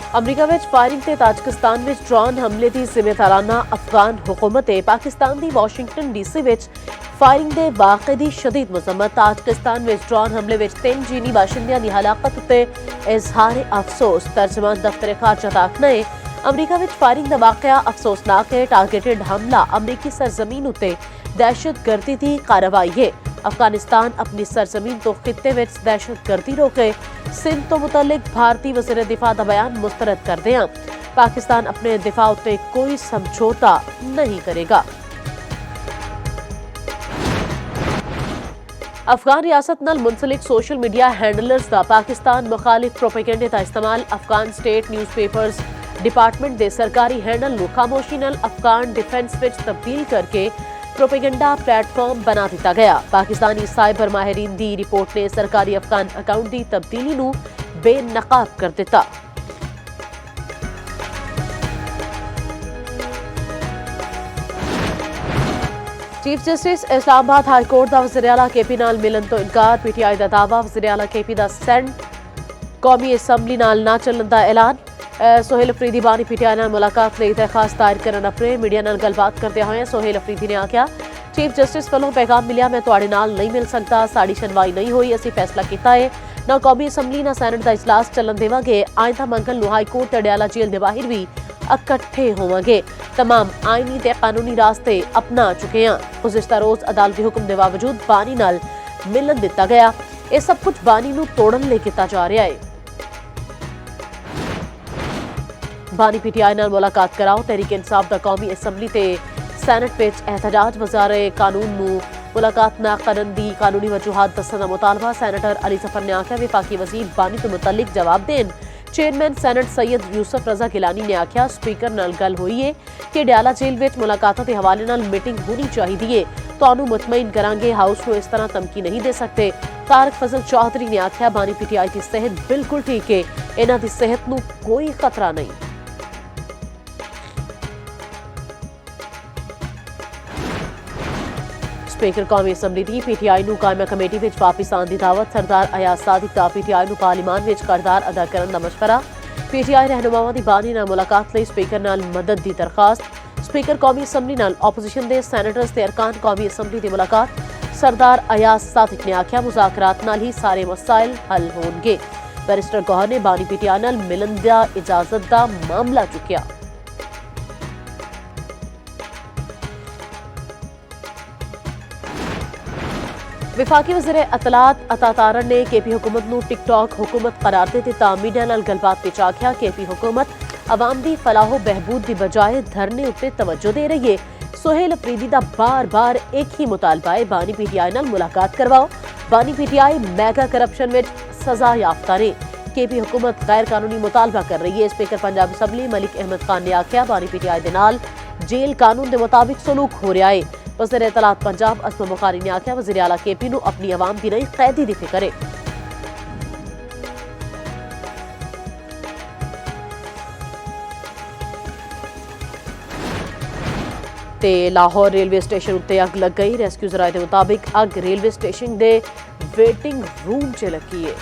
अमरीका विच firing ते Tajikistan विच drone हमले की जिम्मेदाराना अफगान हुकूमत पाकिस्तान की वाशिंगटन डीसी विच फायरिंग के वाक़े की शदीद मजम्मत। ताजिकिस्तान विच ड्रोन हमले विच 3 चीनी बाशिंदियां की हलाकत उत्ते इजहार अफसोस। तर्जमान दफ्तर खारजा दा आखना है अमरीका विच फायरिंग का वाक़या अफसोसनाक है। टारगेटेड हमला अमरीकी सरजमीन उत्ते दहशतगर्दी की कार्रवाई है। अफगानिस्तान अपनी सरजमीन तो खित्ते विच दहशतगर्दी रोके। सिंध तो मुतल्लिक भारतीय वज़ीर दिफा का बयान मुस्तरद कर दिया। पाकिस्तान अपने दिफा उत्ते कोई समझौता नहीं करेगा। अफगान रियासत नाल मुंसलिक सोशल मीडिया हैंडलर्स का पाकिस्तान मुखालिफ प्रोपेगेंडे का इस्तेमाल अफगान स्टेट न्यूज़पेपर्स डिपार्टमेंट के सरकारी हैंडल नूं खामोशी नाल अफगान डिफेंस विच तब्दील करके प्रोपेगेंडा प्लेटफॉर्म बना दिता गया। पाकिस्तानी साइबर माहिरीन की रिपोर्ट ने सरकारी अफगान अकाउंट की तब्दीली नूं बेनकाब कर दिता। Chief justice Islamabad high court का वज़ीर आला केपी नाल मिलन तो इनकार। पीटीआई का दावा वज़ीर आला केपी का सेनेट कौमी असैम्बली नाल ना चलन का ऐलान। सोहेल अफरीदी बानी पीटीआई नाल मुलाकात लई दरखास्त दायर करन अपने मीडिया नाल गलबात करते हुए सोहेल अफरीदी ने आख्या चीफ जस्टिस वालों पैगाम मिलिया मैं तुहाडे नाल नहीं मिल सकता, साड़ी सुनवाई नहीं हुई, असीं फैसला किया है ना कौमी असैम्बली ना सैनेट का इजलास चलन देवांगे। आइंदा मंगल नूं हाई कोर्ट अडियाला जेल के बाहर भी इकट्ठे होवांगे। तमाम आईनी ते कानूनी रास्ते अपना चुके हैं। गुज़िश्ता रोज अदालती हुक्म के बावजूद बानी नाल मिलन दिता गया। यह सब कुछ बानी नूं तोड़न लई कीता जा रहा है। बानी पीटीआई नाल मुलाकात कराओ। तहरीक इंसाफ दा कौमी असैम्बली ते सैनेट विच एहतजाज। वज़ारे कानून नूं मुलाकात ना करन दी कानूनी वजूहात दस्सण दा मुतालबा। सैनेटर अली जफर ने आख्या विफाकी वज़ीर बानी तो मुतल्लिक जवाब देन। चेयरमैन सैनेट सैयद यूसुफ रजा गिलानी ने आख्या स्पीकर नाल गल हुई है कि अडियाला जेल विच मुलाकातां दे हवाले नाल मीटिंग होनी चाहिए। तुहानूं मुतमईन करांगे, हाउस नूं इस तरह धमकी नहीं दे सकते। तारक फजल चौधरी ने आख्या बानी पीटीआई की सेहत बिल्कुल ठीक है, इन्हां दी सेहत नूं कोई खतरा नहीं। स्पीकर कौमी असैम्बली की पीटीआई नूं कायमा कमेटी विच वापस आने की दावत। सरदार अयाज सादिक दा पीटीआई नूं पार्लीमान विच किरदार अदा करन दा मशवरा। पीटीआई रहनुमावां दी बानी नाल मुलाकात लई स्पीकर नाल मदद की दरखास्त। स्पीकर कौमी असैम्बली नाल ओपोजिशन दे सैनेटर्स ते अरकान कौमी असैम्बली की मुलाकात। सरदार अयाज सादिक ने आख्या मुज़ाकरात नाल ही सारे मसाइल हल होणगे। बैरिस्टर गौहर ने बानी पीटीआई नाल मिलन दा इजाजत दा मामला चुकिया। विफाकी वज़ीर अतलात अता तारड़ ने केपी हुकूमत नूं टिकटॉक हुकूमत करार दे दिता। मीडिया नाल गलबात विच आख्या केपी हुकूमत अवाम दी फलाहो बहबूद की बजाय धरने उत्ते तवज्जो दे रही है। सोहेल अफरीदी दा बार बार एक ही मुतालबा है बानी पीटीआई नाल मुलाकात करवाओ। बानी पीटीआई मैगा करप्शन विच सजा याफ्ता ने। केपी हुकूमत गैर कानूनी मुतालबा कर रही है। स्पीकर पंजाब असैम्बली मलिक अहमद खान ने आख्या बानी पीटीआई दे नाल जेल कानून के मुताबिक सलूक हो रहा है। वज़ीर इत्तलात पंजाब असमा बुखारी ने आख्या वज़ीर आला केपी नूं अपनी आवाम की नहीं कैदी की फिक्र है। ते लाहौर रेलवे स्टेशन उत्ते अग लग गई। रेस्क्यू जराए के मुताबिक अग रेलवे स्टेशन के वेटिंग रूम च लगी है।